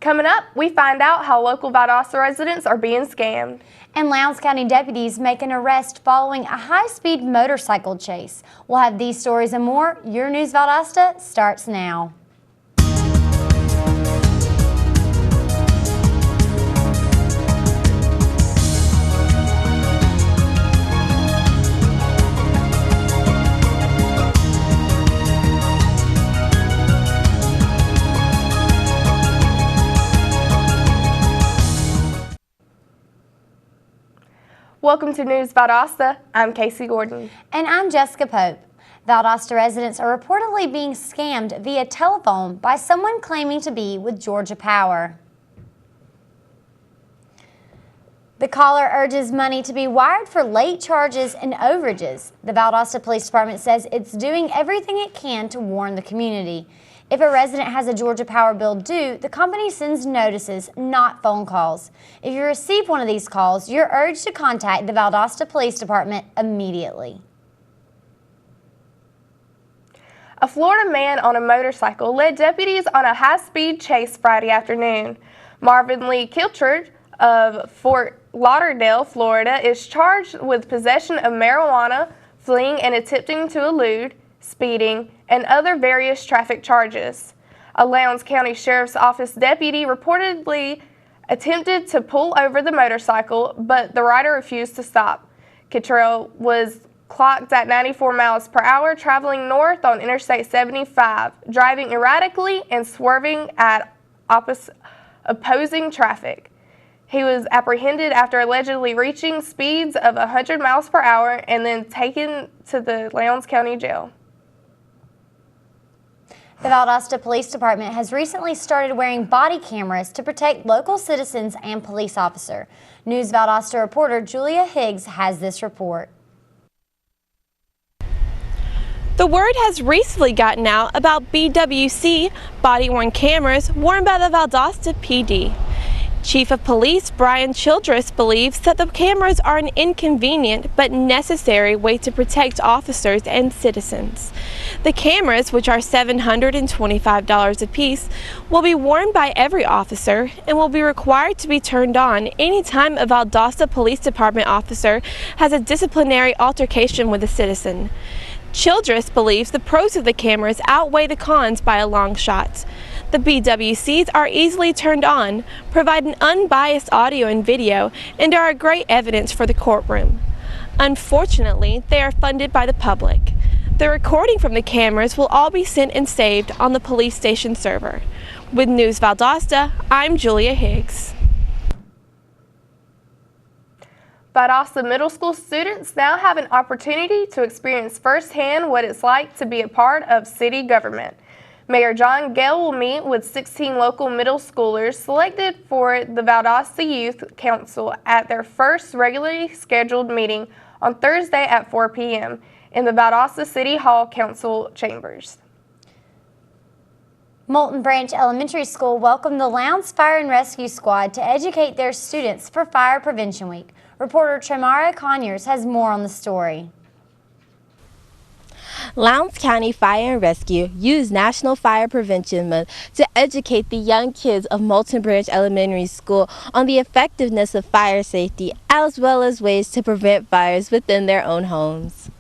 Coming up, we find out how local Valdosta residents are being scammed. And Lowndes County deputies make an arrest following a high-speed motorcycle chase. We'll have these stories and more. Your News Valdosta starts now. Welcome to News Valdosta. I'm Casey Gordon. And I'm Jessica Pope. Valdosta residents are reportedly being scammed via telephone by someone claiming to be with Georgia Power. The caller urges money to be wired for late charges and overages. The Valdosta Police Department says it's doing everything it can to warn the community. If a resident has a Georgia Power bill due, the company sends notices, not phone calls. If you receive one of these calls, you're urged to contact the Valdosta Police Department immediately. A Florida man on a motorcycle led deputies on a high-speed chase Friday afternoon. Marvin Lee Kilchard of Fort Lauderdale, Florida, is charged with possession of marijuana, fleeing and attempting to elude, speeding, and other various traffic charges. A Lowndes County Sheriff's Office deputy reportedly attempted to pull over the motorcycle, but the rider refused to stop. Kittrell was clocked at 94 miles per hour, traveling north on Interstate 75, driving erratically and swerving at opposing traffic. He was apprehended after allegedly reaching speeds of 100 miles per hour and then taken to the Lowndes County Jail. The Valdosta Police Department has recently started wearing body cameras to protect local citizens and police officers. News Valdosta reporter Julia Higgs has this report. The word has recently gotten out about BWC body-worn cameras worn by the Valdosta PD. Chief of Police Brian Childress believes that the cameras are an inconvenient but necessary way to protect officers and citizens. The cameras, which are $725 apiece, will be worn by every officer and will be required to be turned on anytime a Valdosta Police Department officer has a disciplinary altercation with a citizen. Childress believes the pros of the cameras outweigh the cons by a long shot. The BWCs are easily turned on, provide an unbiased audio and video, and are a great evidence for the courtroom. Unfortunately, they are funded by the public. The recording from the cameras will all be sent and saved on the police station server. With News Valdosta, I'm Julia Higgs. Valdosta Middle School students now have an opportunity to experience firsthand what it's like to be a part of city government. Mayor John Gale will meet with 16 local middle schoolers selected for the Valdosta Youth Council at their first regularly scheduled meeting on Thursday at 4 p.m. in the Valdosta City Hall Council chambers. Moulton Branch Elementary School welcomed the Lowndes Fire and Rescue Squad to educate their students for Fire Prevention Week. Reporter Tremara Conyers has more on the story. Lowndes County Fire and Rescue used National Fire Prevention Month to educate the young kids of Moulton Branch Elementary School on the effectiveness of fire safety, as well as ways to prevent fires within their own homes.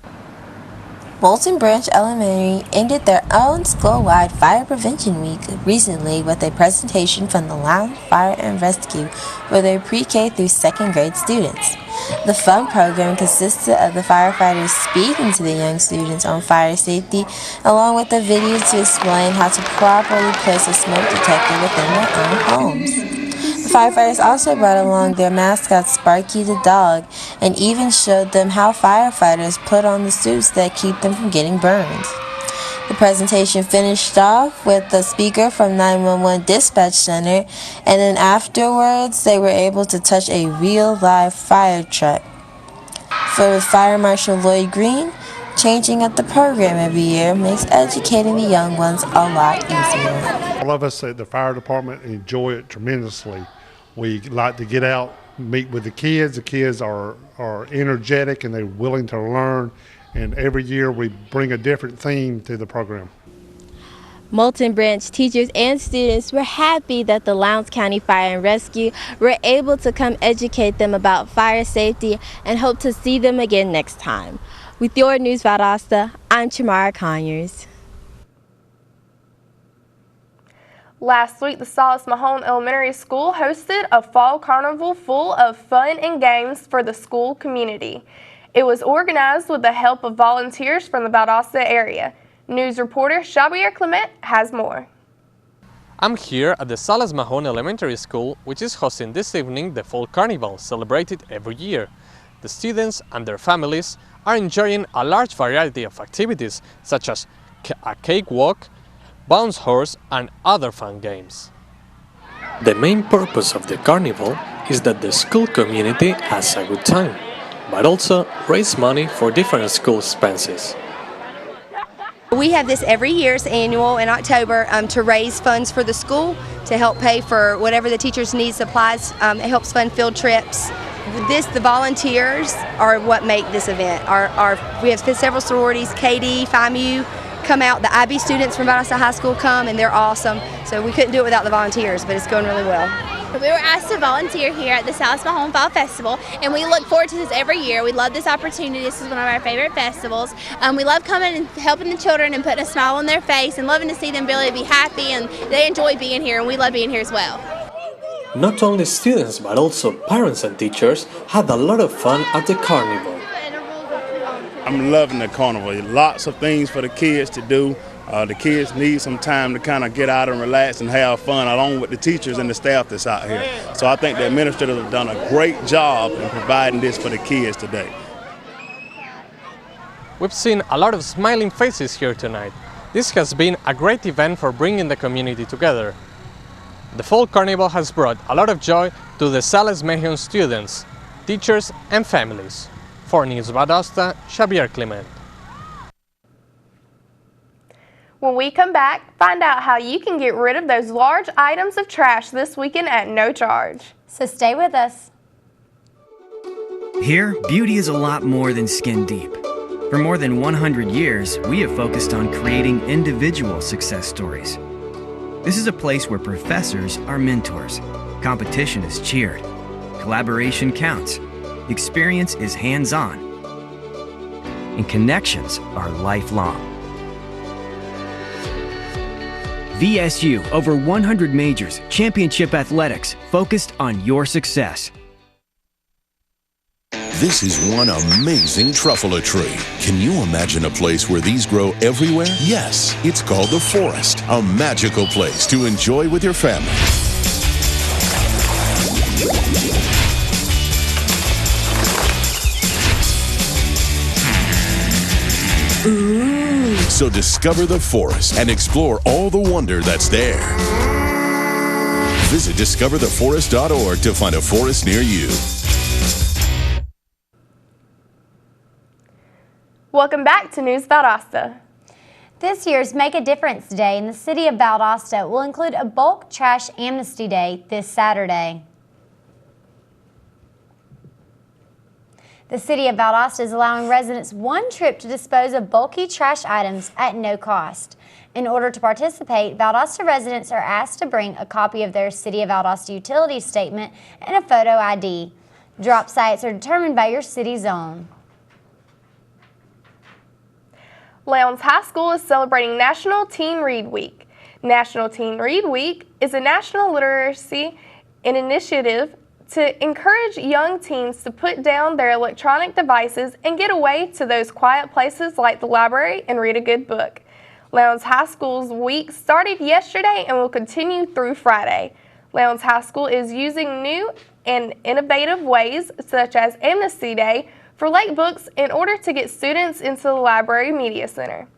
Moulton Branch Elementary ended their own school-wide Fire Prevention Week recently with a presentation from the Lowndes Fire and Rescue for their pre-K through second grade students. The fun program consisted of the firefighters speaking to the young students on fire safety, along with a video to explain how to properly place a smoke detector within their own homes. The firefighters also brought along their mascot Sparky the dog and even showed them how firefighters put on the suits that keep them from getting burned. The presentation finished off with the speaker from 911 Dispatch Center, and then afterwards they were able to touch a real live fire truck. For Fire Marshal Lloyd Green, changing up the program every year makes educating the young ones a lot easier. All of us at the fire department enjoy it tremendously. We like to get out, meet with the kids. The kids are energetic and they're willing to learn. And every year we bring a different theme to the program. Moulton Branch teachers and students were happy that the Lowndes County Fire and Rescue were able to come educate them about fire safety and hope to see them again next time. With your News Valdosta, I'm Chamara Conyers. Last week, the Silas Mahone Elementary School hosted a fall carnival full of fun and games for the school community. It was organized with the help of volunteers from the Valdosta area. News reporter Xavier Clement has more. I'm here at the Silas Mahone Elementary School, which is hosting this evening the Fall Carnival, celebrated every year. The students and their families are enjoying a large variety of activities, such as a cakewalk, bounce horse, and other fun games. The main purpose of the carnival is that the school community has a good time, but also raise money for different school expenses. We have this every year, it's annual in October, to raise funds for the school to help pay for whatever the teachers need, supplies. It helps fund field trips. The volunteers are what make this event. We have several sororities, KD, FIMU come out, the IB students from Valdosta High School come, and they're awesome. So we couldn't do it without the volunteers, but it's going really well. We were asked to volunteer here at the Silas Mahone Fall Festival, and we look forward to this every year. We love this opportunity. This is one of our favorite festivals. We love coming and helping the children and putting a smile on their face and loving to see them really be happy, and they enjoy being here, and we love being here as well. Not only students, but also parents and teachers had a lot of fun at the carnival. I'm loving the carnival. Lots of things for the kids to do. The kids need some time to kind of get out and relax and have fun, along with the teachers and the staff that's out here. So I think the administrators have done a great job in providing this for the kids today. We've seen a lot of smiling faces here tonight. This has been a great event for bringing the community together. The Fall Carnival has brought a lot of joy to the Silas Mahone students, teachers, and families. For News Valdosta, Xavier Clement. When we come back, find out how you can get rid of those large items of trash this weekend at no charge. So stay with us. Here, beauty is a lot more than skin deep. For more than 100 years, we have focused on creating individual success stories. This is a place where professors are mentors, competition is cheered, collaboration counts, experience is hands-on, and connections are lifelong. VSU, over 100 majors, championship athletics, focused on your success. This is one amazing truffula tree. Can you imagine a place where these grow everywhere? Yes, it's called the forest, a magical place to enjoy with your family. So discover the forest and explore all the wonder that's there. Visit discovertheforest.org to find a forest near you. Welcome back to News Valdosta. This year's Make a Difference Day in the city of Valdosta will include a bulk trash amnesty day this Saturday. The city of Valdosta is allowing residents one trip to dispose of bulky trash items at no cost. In order to participate, Valdosta residents are asked to bring a copy of their City of Valdosta utility statement and a photo ID. Drop sites are determined by your city zone. Lowndes High School is celebrating National Teen Read Week. National Teen Read Week is a national literacy initiative to encourage young teens to put down their electronic devices and get away to those quiet places like the library and read a good book. Lowndes High School's week started yesterday and will continue through Friday. Lowndes High School is using new and innovative ways, such as Amnesty Day, for late books in order to get students into the Library Media Center.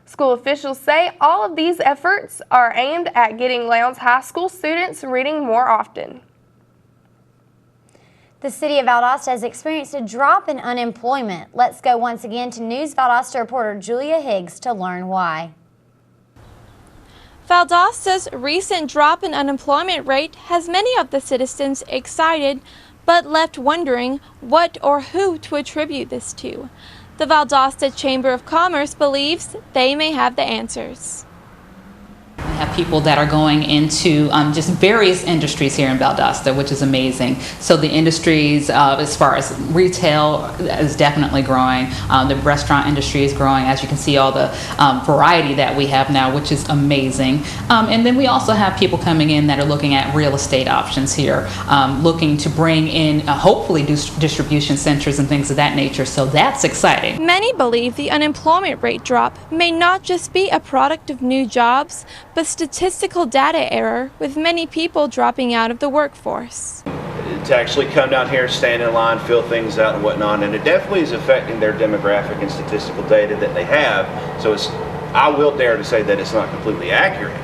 School officials say all of these efforts are aimed at getting Lowndes High School students reading more often. The city of Valdosta has experienced a drop in unemployment. Let's go once again to News Valdosta reporter Julia Higgs to learn why. Valdosta's recent drop in unemployment rate has many of the citizens excited, but left wondering what or who to attribute this to. The Valdosta Chamber of Commerce believes they may have the answers. have people that are going into just various industries here in Valdosta, which is amazing. So the industries, as far as retail, is definitely growing. The restaurant industry is growing, as you can see all the variety that we have now, which is amazing. And then we also have people coming in that are looking at real estate options here, looking to bring in hopefully distribution centers and things of that nature. So that's exciting. Many believe the unemployment rate drop may not just be a product of new jobs, but statistical data error, with many people dropping out of the workforce. To actually come down here, stand in line, fill things out and whatnot, and it definitely is affecting their demographic and statistical data that they have. So I will dare to say that it's not completely accurate,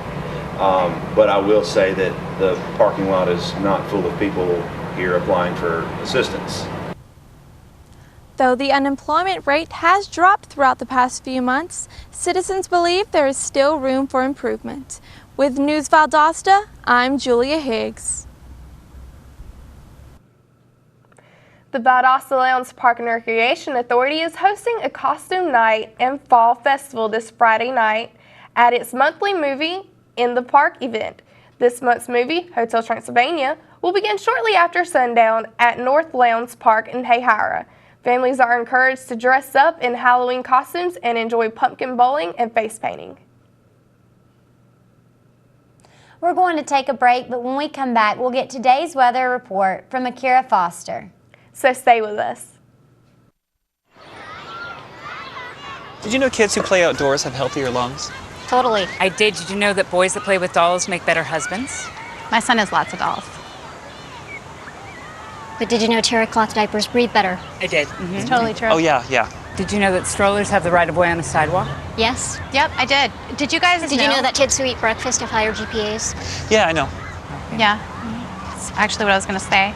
but I will say that the parking lot is not full of people here applying for assistance. Though the unemployment rate has dropped throughout the past few months, citizens believe there is still room for improvement. With News Valdosta, I'm Julia Higgs. The Valdosta Lowndes Park and Recreation Authority is hosting a costume night and fall festival this Friday night at its monthly Movie in the Park event. This month's movie, Hotel Transylvania, will begin shortly after sundown at North Lowndes Park in Hayhira. Families are encouraged to dress up in Halloween costumes and enjoy pumpkin bowling and face painting. We're going to take a break, but when we come back, we'll get today's weather report from Akira Foster. So stay with us. Did you know kids who play outdoors have healthier lungs? Totally. I did. Did you know that boys that play with dolls make better husbands? My son has lots of dolls. But did you know terry cloth diapers breathe better? I did. It's totally true. Oh, yeah. Did you know that strollers have the right of way on a sidewalk? Yes. Yep, I did. Did you guys Did you know that kids who eat breakfast have higher GPAs? Yeah, I know. Yeah. That's actually what I was going to say.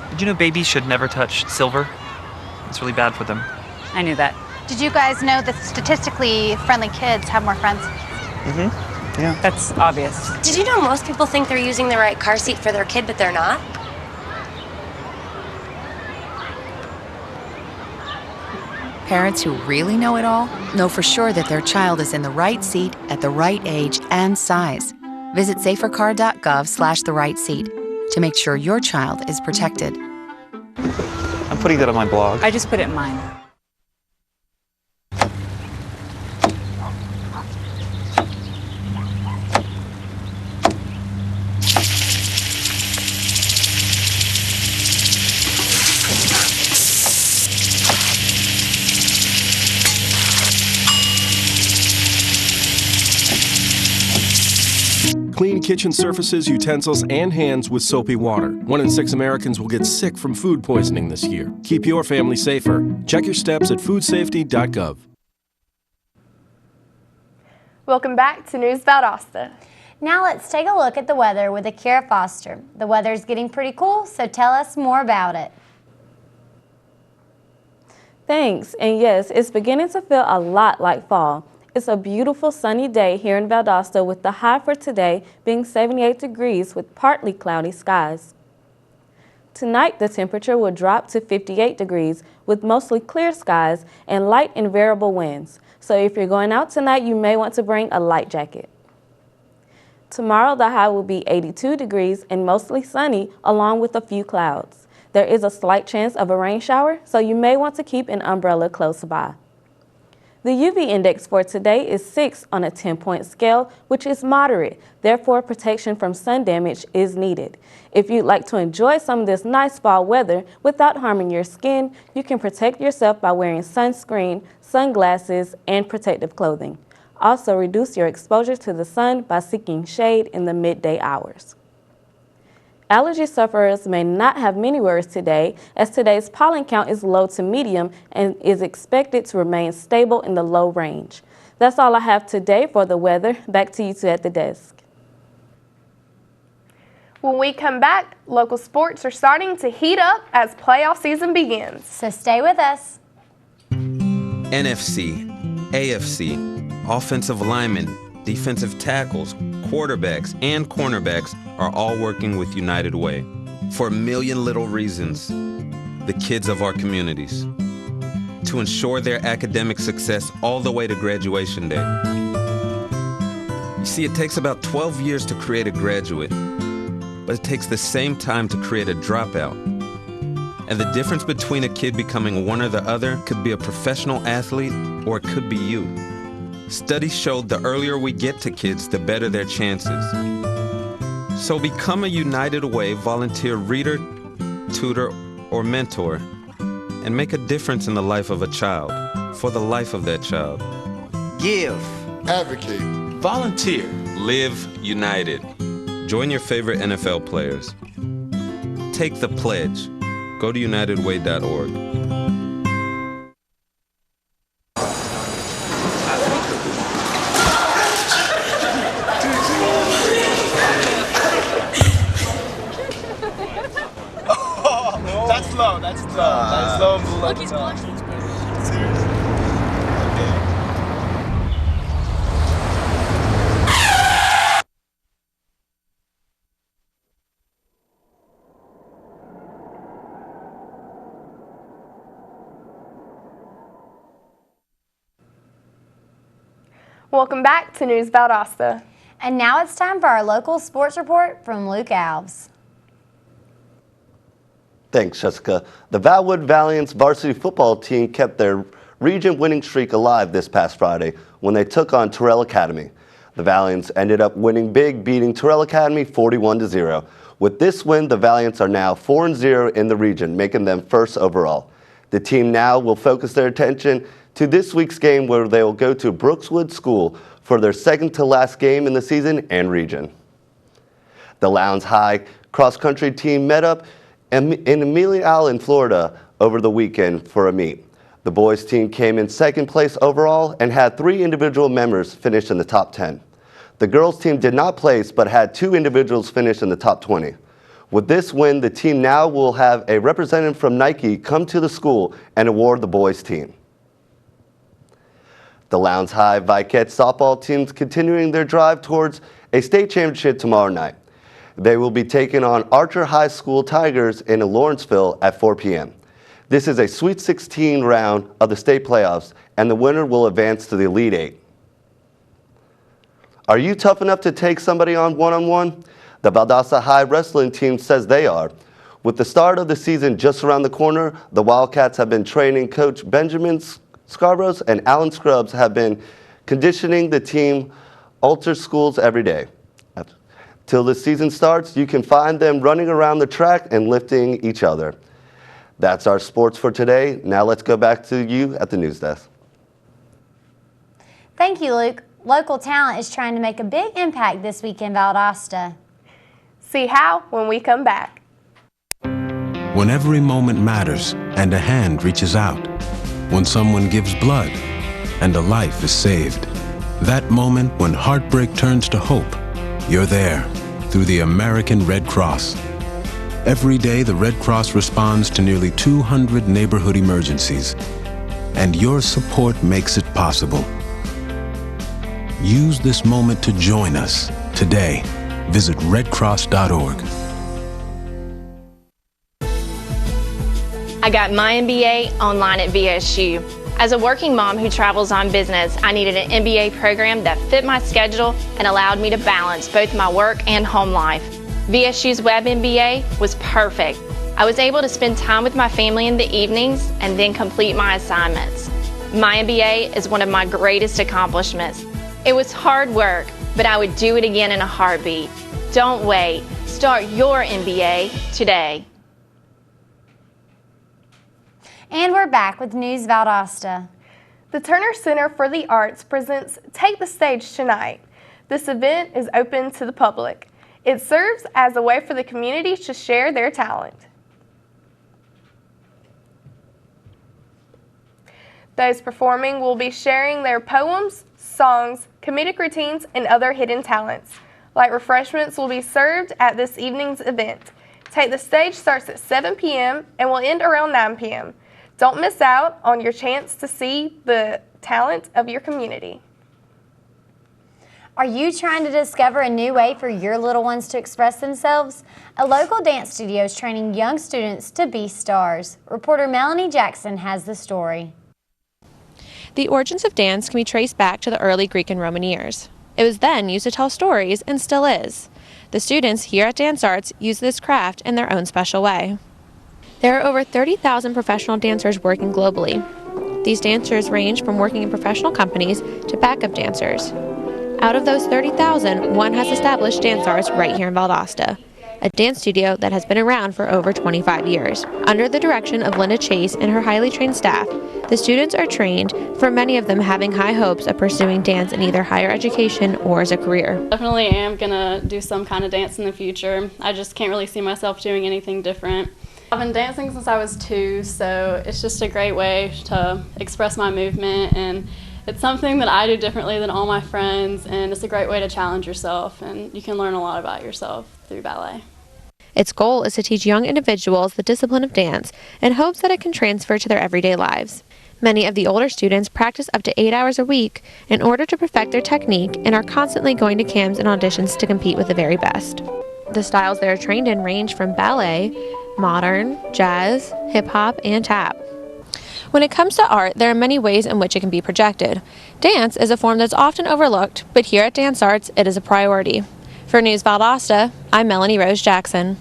Did you know babies should never touch silver? It's really bad for them. I knew that. Did you guys know that statistically friendly kids have more friends? Yeah. That's obvious. Did you know most people think they're using the right car seat for their kid, but they're not? Parents who really know it all know for sure that their child is in the right seat at the right age and size. Visit safercar.gov/the right seat to make sure your child is protected. I'm putting that on my blog. I just put it in mine. Clean kitchen surfaces, utensils, and hands with soapy water. 1 in 6 Americans will get sick from food poisoning this year. Keep your family safer. Check your steps at foodsafety.gov. Welcome back to News Valdosta. Now let's take a look at the weather with Akira Foster. The weather's getting pretty cool, so tell us more about it. Thanks, and yes, it's beginning to feel a lot like fall. It's a beautiful sunny day here in Valdosta with the high for today being 78 degrees with partly cloudy skies. Tonight the temperature will drop to 58 degrees with mostly clear skies and light and variable winds. So if you're going out tonight, you may want to bring a light jacket. Tomorrow the high will be 82 degrees and mostly sunny along with a few clouds. There is a slight chance of a rain shower, so you may want to keep an umbrella close by. The UV index for today is 6 on a 10-point scale, which is moderate. Therefore, protection from sun damage is needed. If you'd like to enjoy some of this nice fall weather without harming your skin, you can protect yourself by wearing sunscreen, sunglasses, and protective clothing. Also, reduce your exposure to the sun by seeking shade in the midday hours. Allergy sufferers may not have many worries today, as today's pollen count is low to medium and is expected to remain stable in the low range. That's all I have today for the weather. Back to you two at the desk. When we come back, local sports are starting to heat up as playoff season begins. So stay with us. NFC, AFC, offensive linemen, defensive tackles, quarterbacks, and cornerbacks are all working with United Way for a million little reasons. The kids of our communities, to ensure their academic success all the way to graduation day. See, it takes about 12 years to create a graduate, but it takes the same time to create a dropout. And the difference between a kid becoming one or the other could be a professional athlete, or it could be you. Studies showed the earlier we get to kids, the better their chances. So become a United Way volunteer reader, tutor, or mentor, and make a difference in the life of a child, for the life of that child. Give. Advocate. Volunteer. Live united. Join your favorite NFL players. Take the pledge. Go to unitedway.org. That's low. That's low. That's low. Look, he's blushing. Seriously. Welcome back to News Valdosta. And now it's time for our local sports report from Luke Alves. Thanks, Jessica. The Valwood Valiants varsity football team kept their region winning streak alive this past Friday when they took on Terrell Academy. The Valiants ended up winning big, beating Terrell Academy 41-0. With this win, the Valiants are now 4-0 in the region, making them first overall. The team now will focus their attention to this week's game, where they will go to Brookswood School for their second to last game in the season and region. The Lowndes High cross-country team met up in Amelia Island, Florida over the weekend for a meet. The boys team came in second place overall and had 3 individual members finish in the top 10. The girls team did not place but had 2 individuals finish in the top 20. With this win, the team now will have a representative from Nike come to the school and award the boys team. The Lowndes High Viquette softball team's continuing their drive towards a state championship tomorrow night. They will be taking on Archer High School Tigers in Lawrenceville at 4 p.m. This is a Sweet 16 round of the state playoffs, and the winner will advance to the Elite Eight. Are you tough enough to take somebody on one-on-one? The Valdosta High wrestling team says they are. With the start of the season just around the corner, the Wildcats have been training coach Benjamin Scarboroughs and Alan Scrubs have been conditioning the team alter schools every day. Till the season starts, you can find them running around the track and lifting each other. That's our sports for today. Now let's go back to you at the news desk. Thank you, Luke. Local talent is trying to make a big impact this week in Valdosta. See how when we come back. When every moment matters and a hand reaches out. When someone gives blood and a life is saved. That moment when heartbreak turns to hope. You're there through the American Red Cross. Every day, the Red Cross responds to nearly 200 neighborhood emergencies. And your support makes it possible. Use this moment to join us today. Visit redcross.org. I got my MBA online at VSU. As a working mom who travels on business, I needed an MBA program that fit my schedule and allowed me to balance both my work and home life. VSU's Web MBA was perfect. I was able to spend time with my family in the evenings and then complete my assignments. My MBA is one of my greatest accomplishments. It was hard work, but I would do it again in a heartbeat. Don't wait. Start your MBA today. And we're back with News Valdosta. The Turner Center for the Arts presents Take the Stage tonight. This event is open to the public. It serves as a way for the community to share their talent. Those performing will be sharing their poems, songs, comedic routines, and other hidden talents. Light refreshments will be served at this evening's event. Take the Stage starts at 7 p.m. and will end around 9 p.m. Don't miss out on your chance to see the talent of your community. Are you trying to discover a new way for your little ones to express themselves? A local dance studio is training young students to be stars. Reporter Melanie Jackson has the story. The origins of dance can be traced back to the early Greek and Roman years. It was then used to tell stories and still is. The students here at Dance Arts use this craft in their own special way. There are over 30,000 professional dancers working globally. These dancers range from working in professional companies to backup dancers. Out of those 30,000, one has established Dance Arts right here in Valdosta, a dance studio that has been around for over 25 years. Under the direction of Linda Chase and her highly trained staff, the students are trained, for many of them having high hopes of pursuing dance in either higher education or as a career. Definitely am going to do some kind of dance in the future. I just can't really see myself doing anything different. I've been dancing since I was 2, so it's just a great way to express my movement, and it's something that I do differently than all my friends, and it's a great way to challenge yourself, and you can learn a lot about yourself through ballet. Its goal is to teach young individuals the discipline of dance in hopes that it can transfer to their everyday lives. Many of the older students practice up to 8 hours a week in order to perfect their technique and are constantly going to camps and auditions to compete with the very best. The styles they are trained in range from ballet, modern, jazz, hip-hop, and tap. When it comes to art, there are many ways in which it can be projected. Dance is a form that's often overlooked, but here at Dance Arts, it is a priority. For News Valdosta, I'm Melanie Rose Jackson.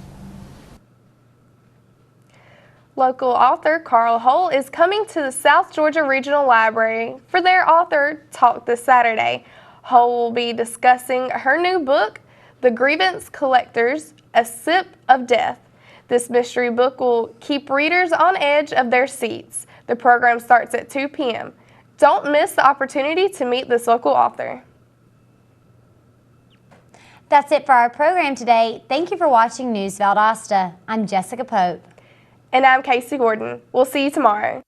Local author Carl Hull is coming to the South Georgia Regional Library for their author talk this Saturday. Hull will be discussing her new book, The Grievance Collectors, A Sip of Death. This mystery book will keep readers on edge of their seats. The program starts at 2 p.m. Don't miss the opportunity to meet this local author. That's it for our program today. Thank you for watching News Valdosta. I'm Jessica Pope. And I'm Casey Gordon. We'll see you tomorrow.